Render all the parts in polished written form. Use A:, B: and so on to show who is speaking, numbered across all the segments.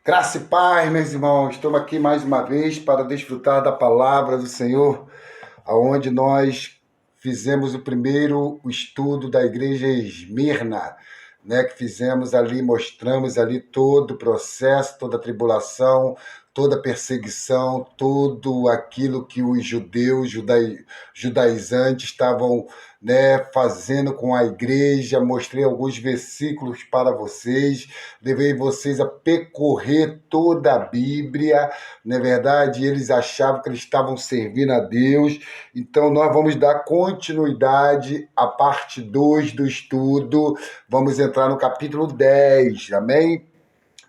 A: Graça e paz, meus irmãos. Estamos aqui mais uma vez para desfrutar da palavra do Senhor, aonde nós fizemos o primeiro estudo da igreja Esmirna, né? Que fizemos ali, mostramos ali todo o processo, toda a tribulação, toda a perseguição, tudo aquilo que os judeus, judaizantes estavam, né, fazendo com a igreja. Mostrei alguns versículos para vocês, levei vocês a percorrer toda a Bíblia, não é verdade? Eles achavam que eles estavam servindo a Deus. Então nós vamos dar continuidade à parte 2 do estudo, vamos entrar no capítulo 10, amém?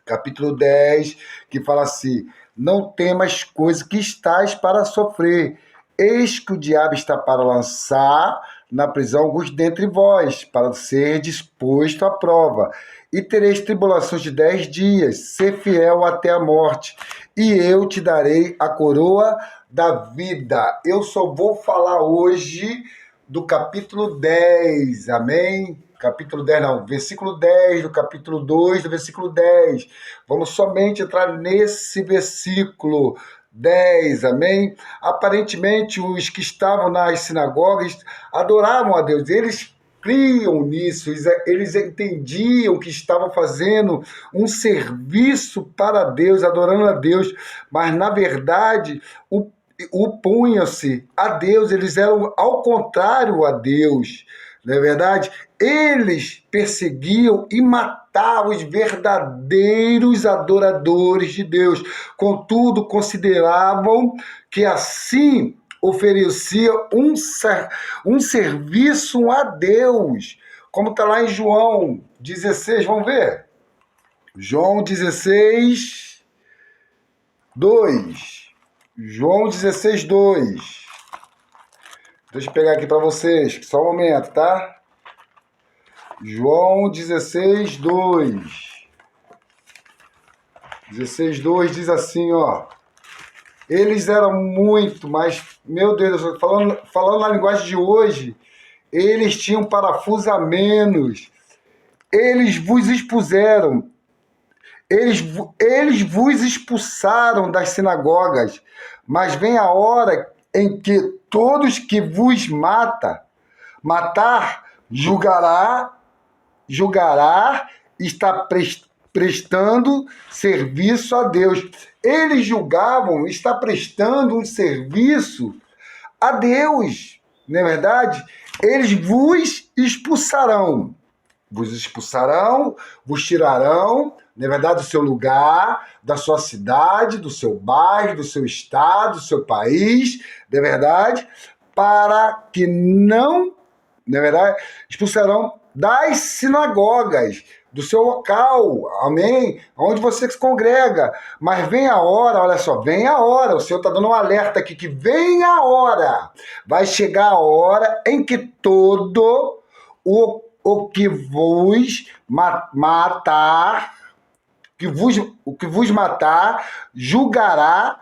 A: Capítulo 10, que fala assim: não temas coisa que estás para sofrer, eis que o diabo está para lançar na prisão alguns dentre vós, para ser disposto à prova. E tereis tribulações de 10 dias, ser fiel até a morte, e eu te darei a coroa da vida. Eu só vou falar hoje do capítulo 10, amém? Capítulo 10 não, versículo 10 do capítulo 2 do versículo 10. Vamos somente entrar nesse versículo 10, amém? Aparentemente, os que estavam nas sinagogas adoravam a Deus, eles criam nisso, eles entendiam que estavam fazendo um serviço para Deus, adorando a Deus, mas na verdade opunham-se a Deus, eles eram ao contrário a Deus, não é verdade? Eles perseguiam e matavam os verdadeiros adoradores de Deus. Contudo, consideravam que assim oferecia um serviço a Deus. Como está lá em João 16, vamos ver? João 16, 2. João 16, 2. Deixa eu pegar aqui para vocês, só um momento, tá? João 16, 2. 16, 2 diz assim, ó. Eles eram muito, mas, meu Deus, falando na linguagem de hoje, eles tinham parafuso a menos. Eles vos expuseram. Eles vos expulsaram das sinagogas, mas vem a hora em que todos que vos matar, julgará, está prestando serviço a Deus. Eles julgavam, está prestando um serviço a Deus, não é verdade? Eles vos expulsarão, vos tirarão, na verdade, do seu lugar, da sua cidade, do seu bairro, do seu estado, do seu país, na verdade, para que não, na verdade, expulsarão das sinagogas, do seu local, amém? Onde você se congrega. Mas vem a hora, olha só, vem a hora, o Senhor está dando um alerta aqui, que vem a hora, vai chegar a hora em que todo o que vos matar, o que vos matar, julgará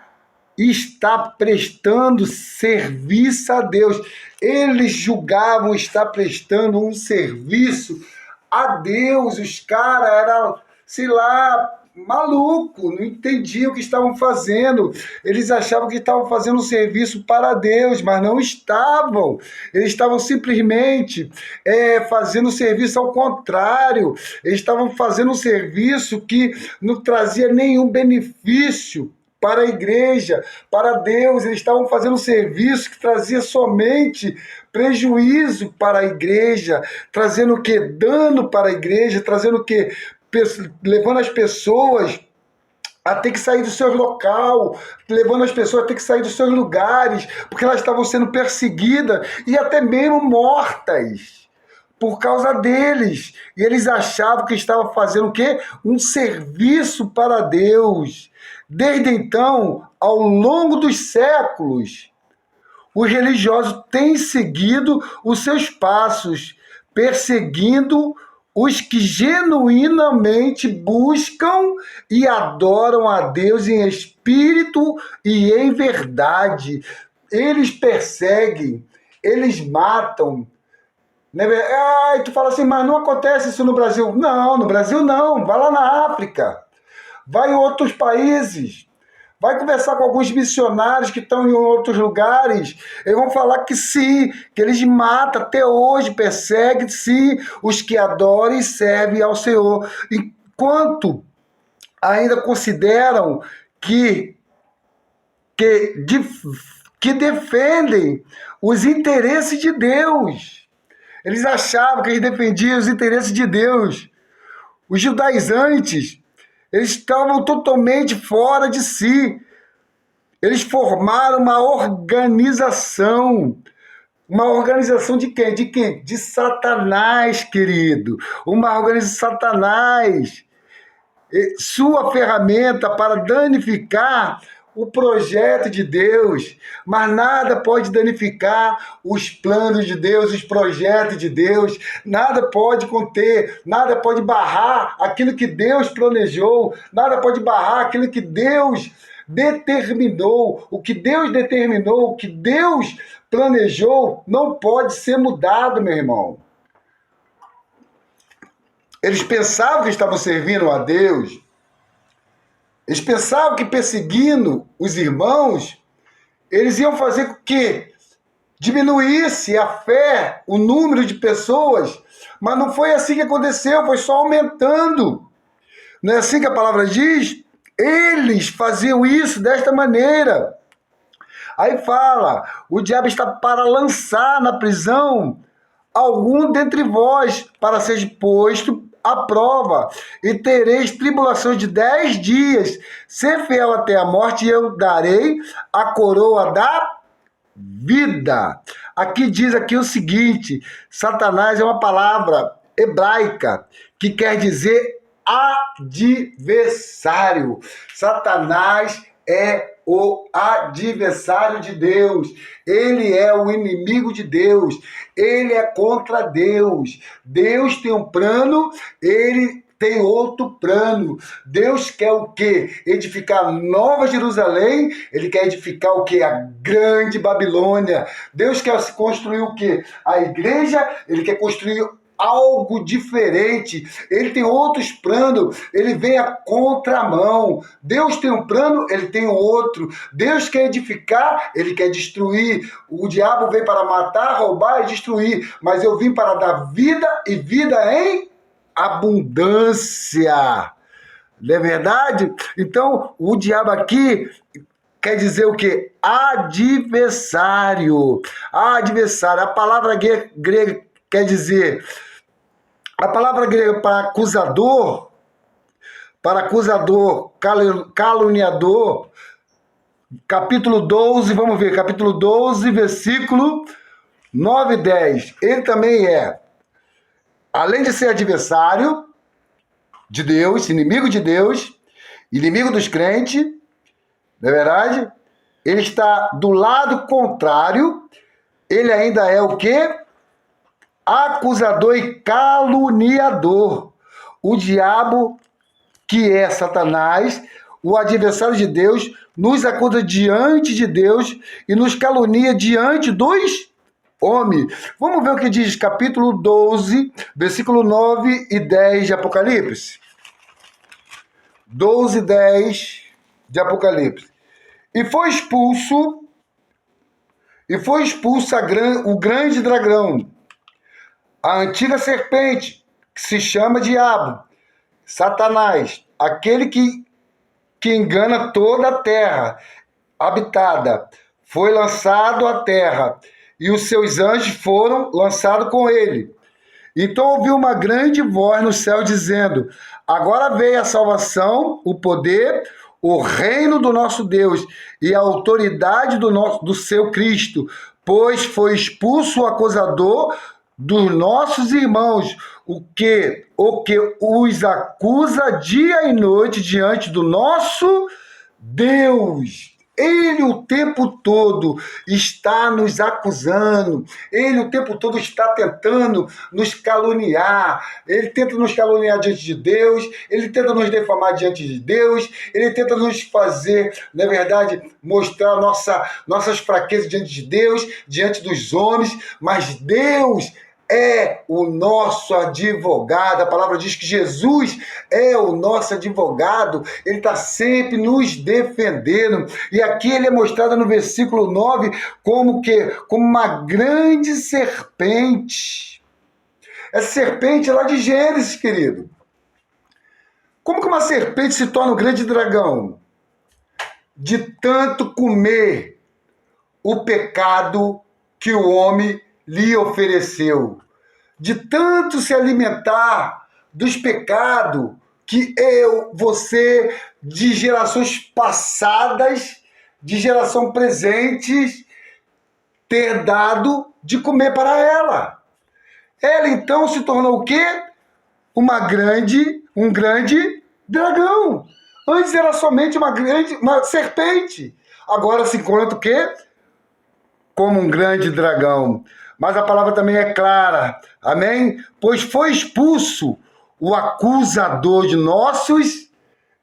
A: e está prestando serviço a Deus. Eles julgavam estar prestando um serviço a Deus. Os caras eram, sei lá, maluco, não entendiam o que estavam fazendo. Eles achavam que estavam fazendo um serviço para Deus, mas não estavam. Eles estavam simplesmente fazendo serviço ao contrário. Eles estavam fazendo um serviço que não trazia nenhum benefício para a igreja, para Deus. Eles estavam fazendo um serviço que trazia somente prejuízo para a igreja, trazendo o quê? Dano para a igreja, trazendo o quê? Levando as pessoas a ter que sair do seu local, levando as pessoas a ter que sair dos seus lugares, porque elas estavam sendo perseguidas e até mesmo mortas por causa deles. E eles achavam que estavam fazendo o quê? Um serviço para Deus. Desde então, ao longo dos séculos, os religiosos têm seguido os seus passos, perseguindo os que genuinamente buscam e adoram a Deus em espírito e em verdade. Eles perseguem, eles matam. Tu fala assim, mas não acontece isso no Brasil. Não, no Brasil não, vai lá na África. vai em outros países. Vai conversar com alguns missionários que estão em outros lugares. Eles vão falar que sim, que eles matam até hoje, perseguem sim os que adoram e servem ao Senhor. Enquanto ainda consideram que defendem os interesses de Deus. Eles achavam que eles defendiam os interesses de Deus. Os judaizantes, eles estavam totalmente fora de si. Eles formaram uma organização. Uma organização de quem? De quem? De Satanás, querido. Uma organização de Satanás. Sua ferramenta para danificar o projeto de Deus, mas nada pode danificar os planos de Deus, os projetos de Deus, nada pode conter, nada pode barrar aquilo que Deus planejou, nada pode barrar aquilo que Deus determinou, o que Deus determinou, o que Deus planejou, não pode ser mudado, meu irmão. Eles pensavam que estavam servindo a Deus. Eles pensavam que perseguindo os irmãos, eles iam fazer com que diminuísse a fé, o número de pessoas, mas não foi assim que aconteceu, foi só aumentando. Não é assim que a palavra diz? Eles faziam isso desta maneira. Aí fala, o diabo está para lançar na prisão algum dentre vós, para ser posto à prova, e tereis tribulações de 10 dias. Ser fiel até a morte, e eu darei a coroa da vida. Aqui diz aqui o seguinte, Satanás é uma palavra hebraica que quer dizer adversário. Satanás é o adversário de Deus, ele é o inimigo de Deus, ele é contra Deus. Deus tem um plano, ele tem outro plano. Deus quer o quê? Edificar Nova Jerusalém, ele quer edificar o quê? A grande Babilônia. Deus quer construir o quê? A igreja, ele quer construir algo diferente, ele tem outros planos, ele vem a contramão. Deus tem um plano, ele tem outro. Deus quer edificar, ele quer destruir. O diabo veio para matar, roubar e destruir, mas eu vim para dar vida e vida em abundância. Não é verdade? Então, o diabo aqui quer dizer o quê? Adversário. Adversário. A palavra grega quer dizer... A palavra grega para acusador, caluniador, capítulo 12, vamos ver, capítulo 12, versículo 9 e 10. Ele também é, além de ser adversário de Deus, inimigo de Deus, inimigo dos crentes, não é verdade? Ele está do lado contrário, ele ainda é o quê? Acusador e caluniador. O diabo, que é Satanás, o adversário de Deus, nos acusa diante de Deus e nos calunia diante dos homens. Vamos ver o que diz capítulo 12, versículo 9 e 10 de Apocalipse. 12 e 10 de Apocalipse. E foi expulso o grande dragão, a antiga serpente, que se chama Diabo, Satanás, aquele que engana toda a terra habitada, foi lançado à terra, e os seus anjos foram lançados com ele. Então ouvi uma grande voz no céu dizendo: agora veio a salvação, o poder, o reino do nosso Deus e a autoridade do seu Cristo, pois foi expulso o acusador dos nossos irmãos, o que os acusa dia e noite diante do nosso Deus. Ele o tempo todo está nos acusando, ele o tempo todo está tentando nos caluniar, ele tenta nos caluniar diante de Deus, ele tenta nos defamar diante de Deus, ele tenta nos fazer, na verdade, mostrar nossas fraquezas diante de Deus, diante dos homens, mas Deus é o nosso advogado. A palavra diz que Jesus é o nosso advogado, ele está sempre nos defendendo. E aqui ele é mostrado no versículo 9 como que? Como uma grande serpente. Essa serpente é lá de Gênesis, querido. Como que uma serpente se torna um grande dragão? De tanto comer o pecado que o homem lhe ofereceu. De tanto se alimentar dos pecados que eu, você, de gerações passadas, de geração presentes, ter dado de comer para ela. Ela então se tornou o quê? Um grande dragão. Antes era somente uma serpente. Agora se encontra o quê? Como um grande dragão. Mas a palavra também é clara. Amém? Pois foi expulso o acusador de nossos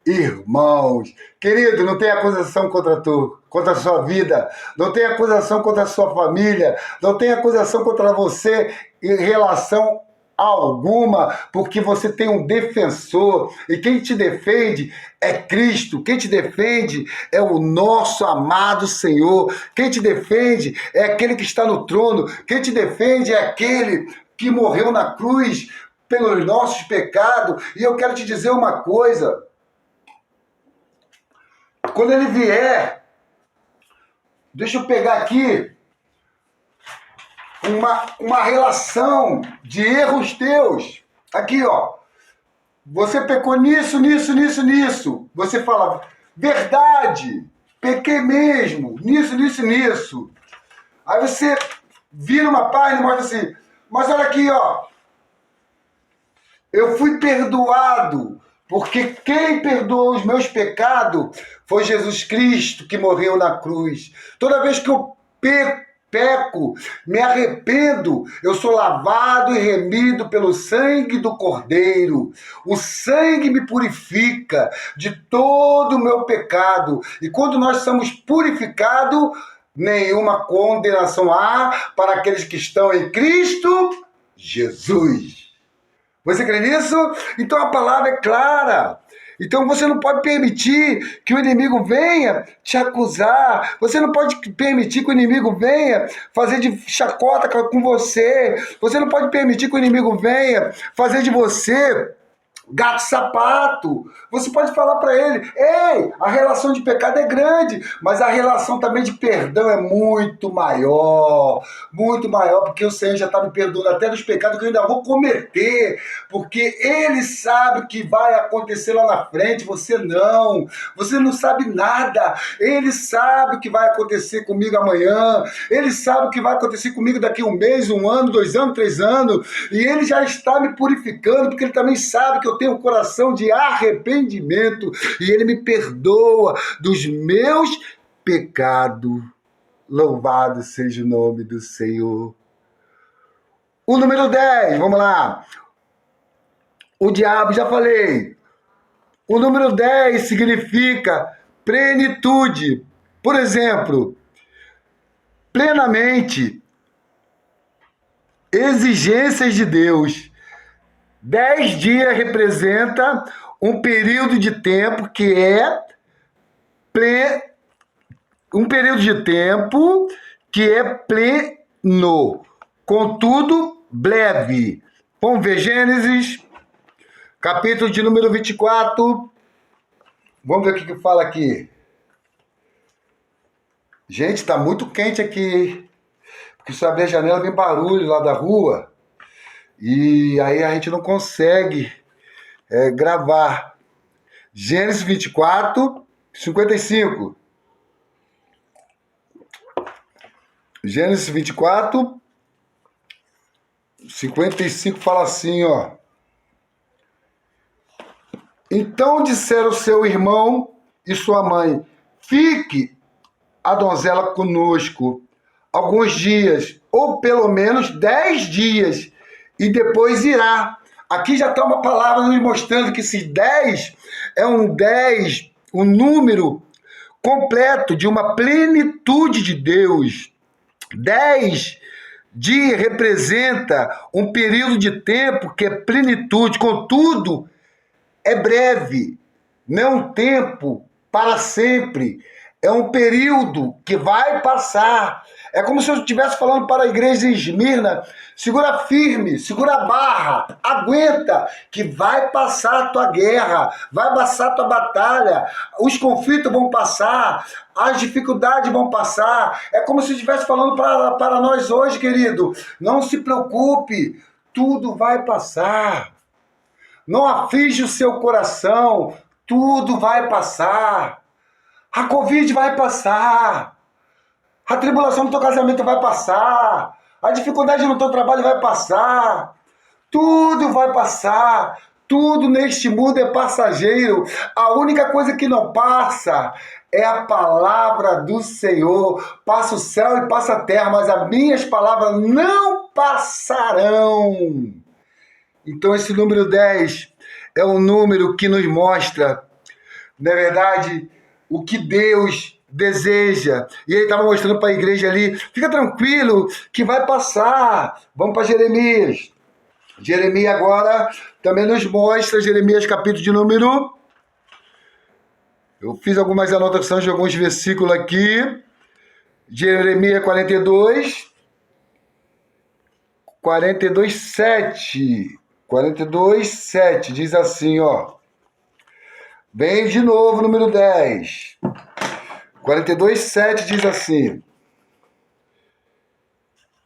A: irmãos. Querido, não tem acusação contra tu, contra a sua vida, não tem acusação contra a sua família, não tem acusação contra você em relação alguma, porque você tem um defensor, e quem te defende é Cristo, quem te defende é o nosso amado Senhor, quem te defende é aquele que está no trono, quem te defende é aquele que morreu na cruz pelos nossos pecados. E eu quero te dizer uma coisa: quando ele vier, deixa eu pegar aqui uma relação de erros teus. Aqui, ó. Você pecou nisso. Você fala, verdade, pequei mesmo, nisso. Aí você vira uma página e mostra assim, mas olha aqui, ó. Eu fui perdoado, porque quem perdoou os meus pecados foi Jesus Cristo que morreu na cruz. Toda vez que eu peco, me arrependo, eu sou lavado e remido pelo sangue do Cordeiro. O sangue me purifica de todo o meu pecado. E quando nós somos purificados, nenhuma condenação há para aqueles que estão em Cristo Jesus. Você crê nisso? Então a palavra é clara. Então você não pode permitir que o inimigo venha te acusar. Você não pode permitir que o inimigo venha fazer de chacota com você. Você não pode permitir que o inimigo venha fazer de você gato-sapato. Você pode falar para ele, ei, a relação de pecado é grande, mas a relação também de perdão é muito maior, porque o Senhor já está me perdoando até dos pecados que eu ainda vou cometer, porque Ele sabe o que vai acontecer lá na frente, você não sabe nada. Ele sabe o que vai acontecer comigo amanhã, Ele sabe o que vai acontecer comigo daqui a um mês, 1 ano, 2 anos, 3 anos, e Ele já está me purificando, porque Ele também sabe que eu tenho um coração de arrependimento e Ele me perdoa dos meus pecados. Louvado seja o nome do Senhor. O número 10, vamos lá. O diabo, já falei. O número 10 significa plenitude. Por exemplo, plenamente, exigências de Deus. 10 dias representa um período de tempo que é pleno, contudo breve. Vamos ver Gênesis, capítulo de número 24. Vamos ver o que fala aqui. Gente, está muito quente aqui, porque se eu abrir a janela vem barulho lá da rua. E aí a gente não consegue gravar. Gênesis 24, 55. Gênesis 24, 55 fala assim, ó. Então disseram seu irmão e sua mãe, fique a donzela conosco alguns dias, ou pelo menos 10 dias, e depois irá. Aqui já está uma palavra nos mostrando que esse 10 é um número completo de uma plenitude de Deus. 10 Dia representa um período de tempo que é plenitude, contudo, é breve, não é um tempo para sempre, é um período que vai passar. É como se eu estivesse falando para a igreja de Esmirna: segura firme, segura a barra, aguenta, que vai passar a tua guerra, vai passar a tua batalha, os conflitos vão passar, as dificuldades vão passar. É como se eu estivesse falando para nós hoje, querido: não se preocupe, tudo vai passar. Não aflige o seu coração, tudo vai passar. A Covid vai passar. A tribulação do teu casamento vai passar. A dificuldade no teu trabalho vai passar. Tudo vai passar. Tudo neste mundo é passageiro. A única coisa que não passa é a palavra do Senhor. Passa o céu e passa a terra, mas as minhas palavras não passarão. Então esse número 10 é um número que nos mostra, na verdade, o que Deus deseja. E ele estava mostrando para a igreja ali: fica tranquilo que vai passar. Vamos para Jeremias. Jeremias agora também nos mostra, Jeremias capítulo de número... Eu fiz algumas anotações de alguns versículos aqui. Jeremias 42, 7. 42, 7, diz assim, ó. Vem de novo, número 10. 42, 7 diz assim: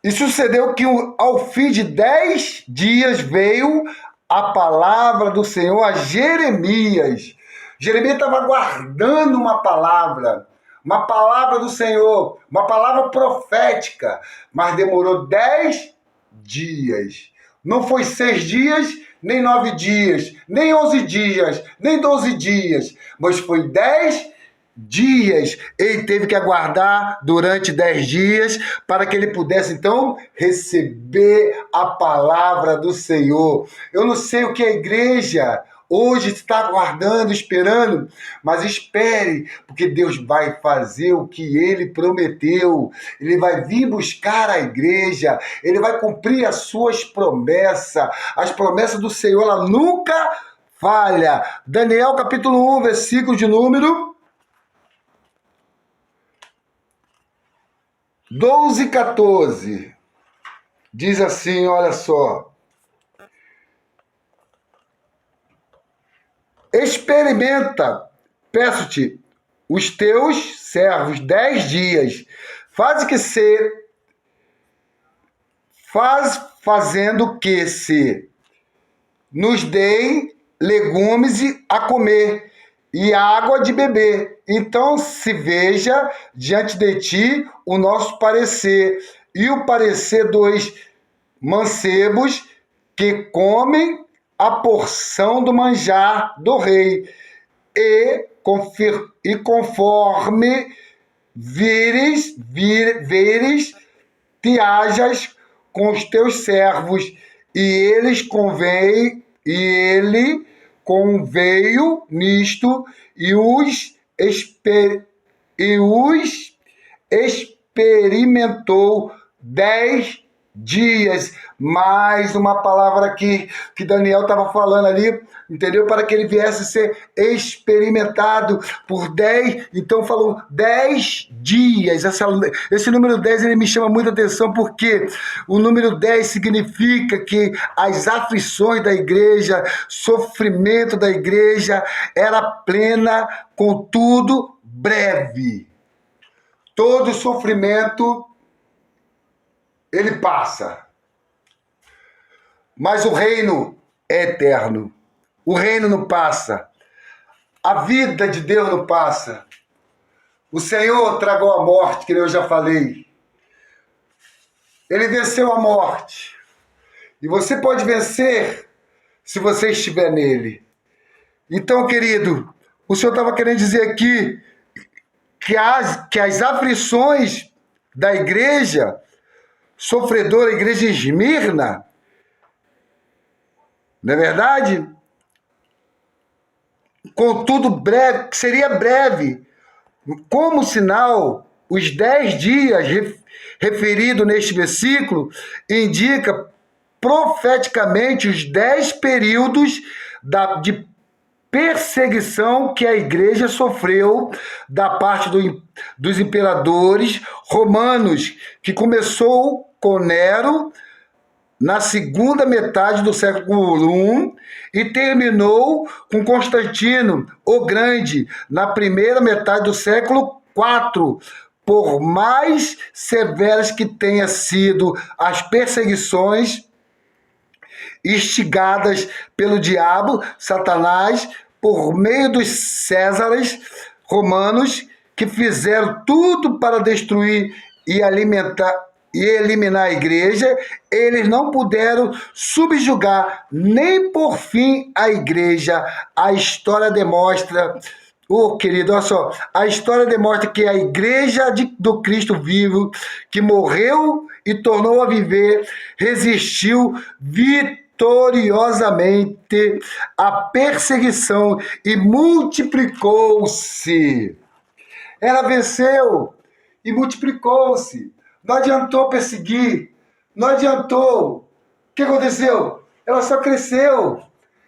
A: e sucedeu que ao fim de 10 dias veio a palavra do Senhor a Jeremias. Jeremias estava aguardando uma palavra do Senhor, uma palavra profética, mas demorou 10 dias. Não foi 6 dias, nem 9 dias, nem 11 dias, nem 12 dias, mas foi 10 dias. Ele teve que aguardar durante 10 dias para que ele pudesse, então, receber a palavra do Senhor. Eu não sei o que a igreja hoje está aguardando, esperando, mas espere, porque Deus vai fazer o que Ele prometeu. Ele vai vir buscar a igreja, Ele vai cumprir as suas promessas. As promessas do Senhor, ela nunca falha. Daniel capítulo 1, versículo de número 12 e 14. Diz assim, olha só: experimenta, peço-te, os teus servos 10 dias, fazendo que se nos deem legumes a comer e água de beber. Então se veja diante de ti o nosso parecer e o parecer dos mancebos que comem a porção do manjar do rei, e conforme veres, te hajas com os teus servos, e ele conveio nisto, e os experimentou 10 dias. Mais uma palavra aqui que Daniel estava falando ali, entendeu? Para que ele viesse a ser experimentado por 10, então falou 10 dias. Esse número 10 ele me chama muita atenção, porque o número 10 significa que as aflições da igreja, sofrimento da igreja era plena, contudo breve. Todo sofrimento ele passa, mas o reino é eterno. O reino não passa. A vida de Deus não passa. O Senhor tragou a morte, que eu já falei. Ele venceu a morte. E você pode vencer se você estiver nele. Então, querido, o Senhor estava querendo dizer aqui que as aflições da igreja sofredora, a igreja de Esmirna, não é verdade? Contudo, breve, seria breve. Como sinal, os 10 dias referido neste versículo indica profeticamente os 10 períodos de perseguição que a igreja sofreu da parte dos imperadores romanos, que começou com Nero na segunda metade do século I e terminou com Constantino o Grande na primeira metade do século IV. Por mais severas que tenham sido as perseguições instigadas pelo diabo, Satanás, por meio dos Césares romanos, que fizeram tudo para destruir e eliminar a igreja, eles não puderam subjugar nem por fim a igreja. A história demonstra, querido, olha só, a história demonstra que a igreja do Cristo vivo, que morreu e tornou a viver, resistiu vitoriosamente à perseguição e multiplicou-se. Ela venceu e multiplicou-se. Não adiantou perseguir, não adiantou. O que aconteceu? Ela só cresceu.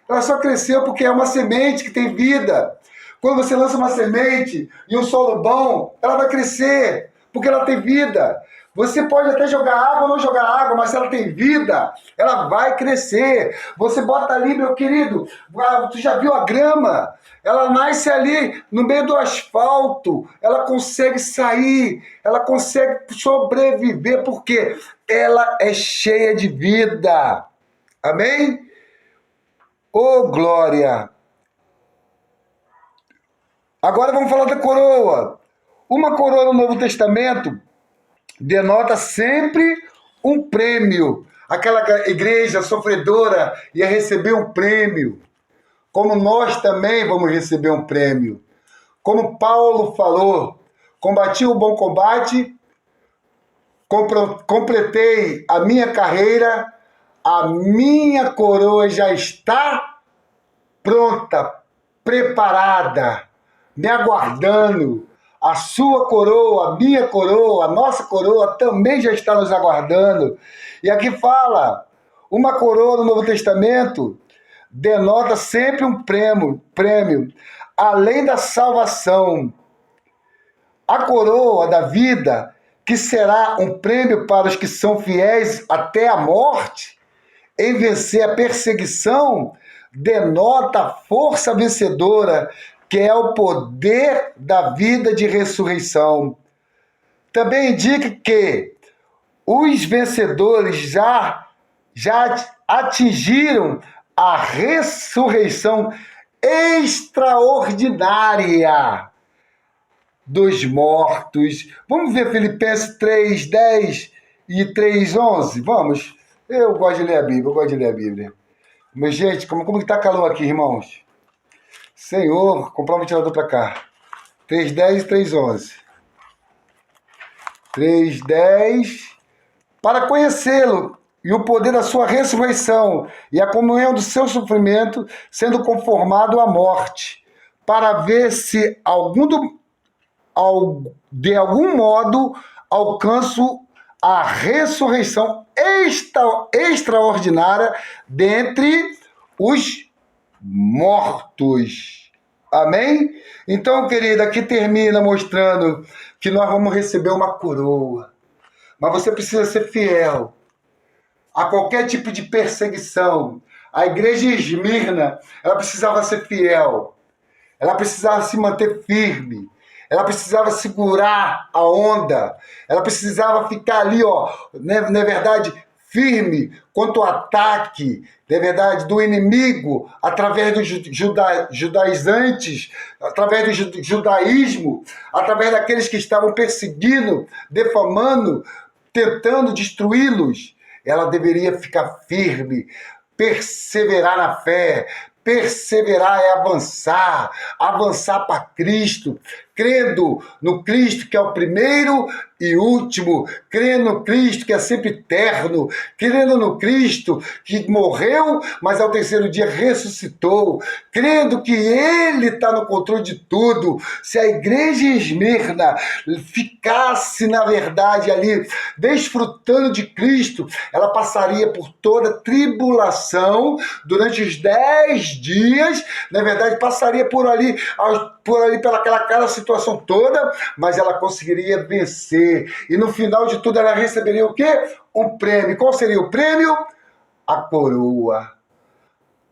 A: Ela só cresceu porque é uma semente que tem vida. Quando você lança uma semente em um solo bom, ela vai crescer, porque ela tem vida. Você pode até jogar água ou não jogar água, mas se ela tem vida, ela vai crescer. Você bota ali, meu querido, tu já viu a grama? Ela nasce ali no meio do asfalto, ela consegue sair, ela consegue sobreviver, porque ela é cheia de vida. Amém? Ô, glória! Agora vamos falar da coroa. Uma coroa no Novo Testamento denota sempre um prêmio. Aquela igreja sofredora ia receber um prêmio. Como nós também vamos receber um prêmio. Como Paulo falou, combati o bom combate, completei a minha carreira, a minha coroa já está pronta, preparada, me aguardando. A sua coroa, a minha coroa, a nossa coroa também já está nos aguardando. E aqui fala, uma coroa no Novo Testamento denota sempre um prêmio, além da salvação. A coroa da vida, que será um prêmio para os que são fiéis até a morte, em vencer a perseguição, denota a força vencedora, que é o poder da vida de ressurreição. Também indica que os vencedores já atingiram a ressurreição extraordinária dos mortos. Vamos ver Filipenses 3:10 e 3:11? Vamos? Eu gosto de ler a Bíblia, Mas, gente, como que tá calor aqui, irmãos? Senhor, comprar um ventilador para cá. 3:10 e 3:11. 3:10. Para conhecê-lo e o poder da sua ressurreição e a comunhão do seu sofrimento, sendo conformado à morte, para ver se de algum modo alcanço a ressurreição extraordinária dentre os mortos. Amém? Então, querida, aqui termina mostrando que nós vamos receber uma coroa. Mas você precisa ser fiel a qualquer tipo de perseguição. A igreja de Esmirna, ela precisava ser fiel. Ela precisava se manter firme. Ela precisava segurar a onda. Ela precisava ficar ali, na verdade, firme contra o ataque, na verdade, do inimigo, através dos judaizantes, através do judaísmo, através daqueles que estavam perseguindo, defamando, tentando destruí-los. Ela deveria ficar firme, perseverar na fé, Perseverar é avançar, avançar para Cristo, crendo no Cristo que é o primeiro e último, crendo no Cristo que é sempre eterno, crendo no Cristo que morreu, mas ao terceiro dia ressuscitou, crendo que Ele está no controle de tudo. Se a igreja em Esmirna ficasse, na verdade, ali, desfrutando de Cristo, ela passaria por toda tribulação durante os 10 dias, na verdade, passaria por ali pelaquela situação toda, mas ela conseguiria vencer. E no final de tudo ela receberia o quê? Um prêmio. Qual seria o prêmio? A coroa.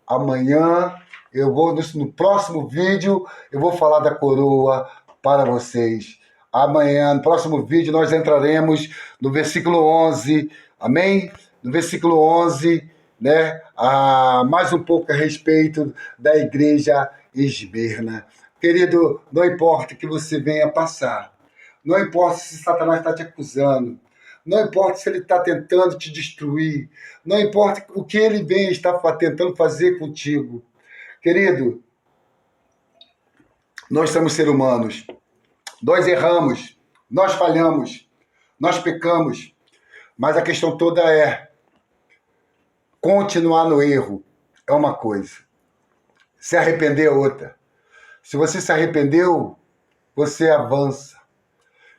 A: Amanhã no próximo vídeo eu vou falar da coroa para vocês. Amanhã, no próximo vídeo, nós entraremos no versículo 11. Amém? No versículo 11, né? Mais um pouco a respeito da igreja Esmirna. Querido, não importa que você venha passar, não importa se Satanás está te acusando, não importa se ele está tentando te destruir, não importa o que ele vem está tentando fazer contigo. Querido, nós somos seres humanos, nós erramos, nós falhamos, nós pecamos, mas a questão toda é continuar no erro é uma coisa, se arrepender é outra. Se você se arrependeu, você avança.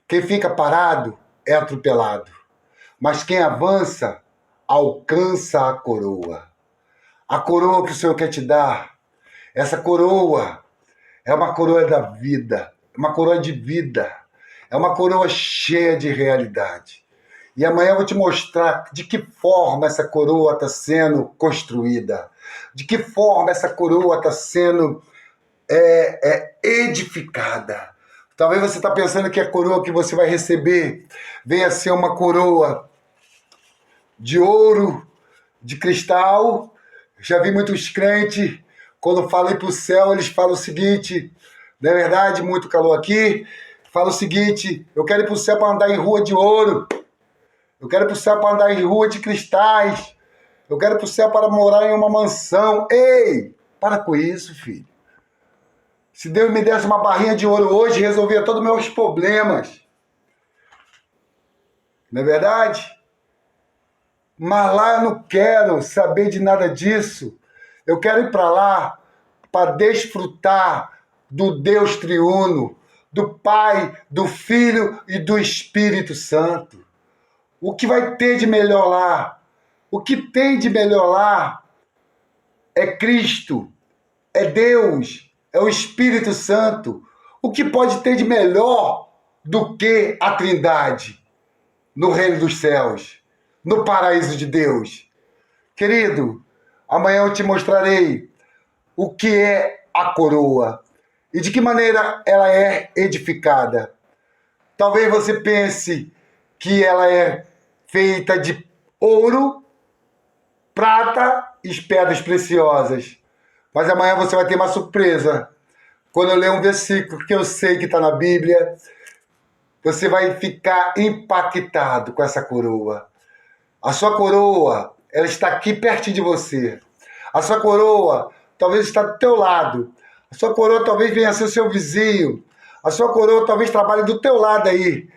A: Quem fica parado é atropelado. Mas quem avança, alcança a coroa. A coroa que o Senhor quer te dar. Essa coroa é uma coroa da vida. É uma coroa de vida. É uma coroa cheia de realidade. E amanhã eu vou te mostrar de que forma essa coroa está sendo construída. De que forma essa coroa está sendo edificada. Talvez você está pensando que a coroa que você vai receber venha ser uma coroa de ouro, de cristal. Já vi muitos crentes, quando falam para o céu, eles falam o seguinte, não é verdade? Muito calor aqui. Fala o seguinte, eu quero ir para o céu para andar em rua de ouro. Eu quero ir para o céu para andar em rua de cristais. Eu quero ir para o céu para morar em uma mansão. Ei, para com isso, filho. Se Deus me desse uma barrinha de ouro hoje, resolvia todos os meus problemas. Não é verdade? Mas lá eu não quero saber de nada disso. Eu quero ir para lá para desfrutar do Deus triuno, do Pai, do Filho e do Espírito Santo. O que vai ter de melhor lá? O que tem de melhor lá é Cristo, é Deus, é o Espírito Santo. O que pode ter de melhor do que a Trindade no reino dos céus, no paraíso de Deus? Querido, amanhã eu te mostrarei o que é a coroa e de que maneira ela é edificada. Talvez você pense que ela é feita de ouro, prata e pedras preciosas. Mas amanhã você vai ter uma surpresa. Quando eu ler um versículo que eu sei que está na Bíblia, você vai ficar impactado com essa coroa. A sua coroa, ela está aqui perto de você. A sua coroa talvez está do teu lado. A sua coroa talvez venha a ser o seu vizinho. A sua coroa talvez trabalhe do teu lado aí.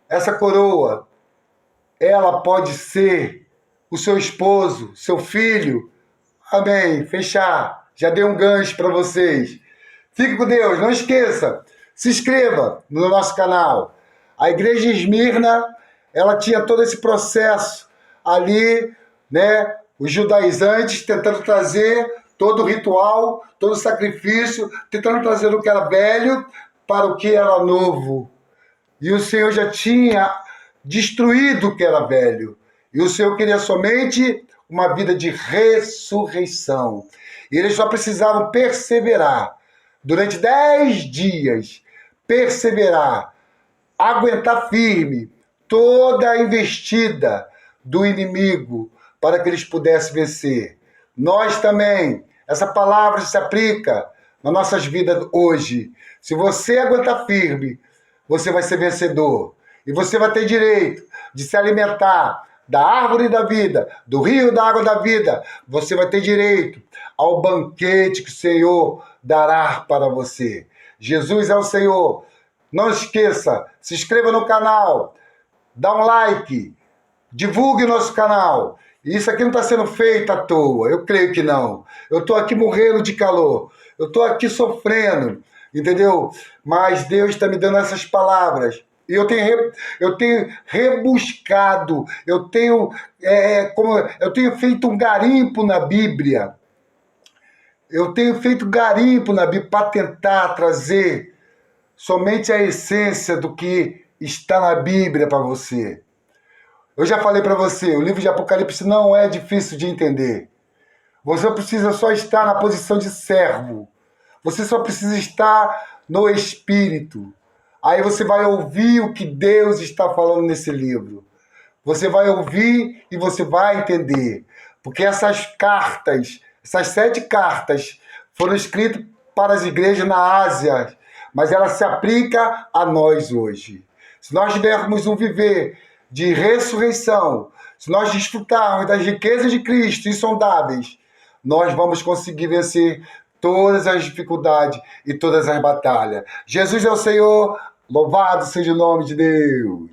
A: Essa coroa, ela pode ser o seu esposo, seu filho. Amém. Fechar. Já dei um gancho para vocês. Fique com Deus. Não esqueça. Se inscreva no nosso canal. A igreja Esmirna, ela tinha todo esse processo ali, né? Os judaizantes tentando trazer todo o ritual, todo o sacrifício, tentando trazer o que era velho para o que era novo. E o Senhor já tinha destruído o que era velho. E o Senhor queria somente uma vida de ressurreição. E eles só precisavam perseverar. Durante 10 dias, perseverar, aguentar firme toda a investida do inimigo para que eles pudessem vencer. Nós também, essa palavra se aplica nas nossas vidas hoje. Se você aguentar firme, você vai ser vencedor. E você vai ter direito de se alimentar da árvore da vida, do rio da água da vida, você vai ter direito ao banquete que o Senhor dará para você. Jesus é o Senhor. Não esqueça, se inscreva no canal, dá um like, divulgue nosso canal. Isso aqui não está sendo feito à toa, eu creio que não. Eu estou aqui morrendo de calor, eu estou aqui sofrendo, entendeu? Mas Deus está me dando essas palavras. E eu tenho rebuscado, eu tenho feito um garimpo na Bíblia. Eu tenho feito garimpo na Bíblia para tentar trazer somente a essência do que está na Bíblia para você. Eu já falei para você, o livro de Apocalipse não é difícil de entender. Você precisa só estar na posição de servo. Você só precisa estar no Espírito. Aí você vai ouvir o que Deus está falando nesse livro. Você vai ouvir e você vai entender. Porque essas cartas, essas 7 cartas, foram escritas para as igrejas na Ásia, mas ela se aplica a nós hoje. Se nós tivermos um viver de ressurreição, se nós desfrutarmos das riquezas de Cristo insondáveis, nós vamos conseguir vencer todas as dificuldades e todas as batalhas. Jesus é o Senhor, louvado seja o nome de Deus.